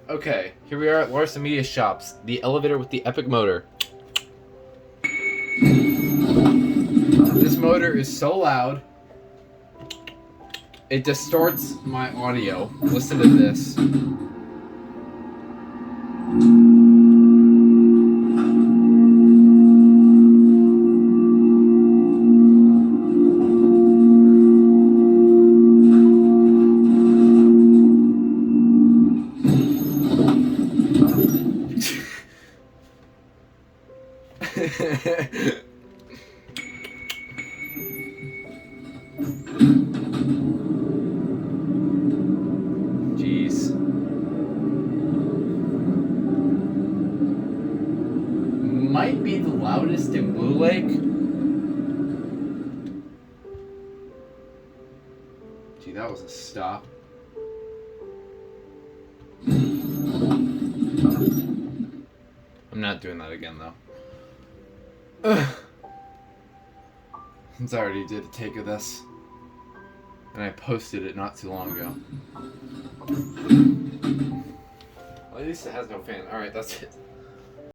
Okay, here we are at Larson Media Shops. The elevator with the epic motor. This motor is so loud, it distorts my audio. Listen to this. Jeez. Might be the loudest in Blue Lake. Gee, that was a stop. I'm not doing that again, though. Ugh. Since I already did a take of this. And I posted it not too long ago. Well, at least it has no fan. Alright, that's it.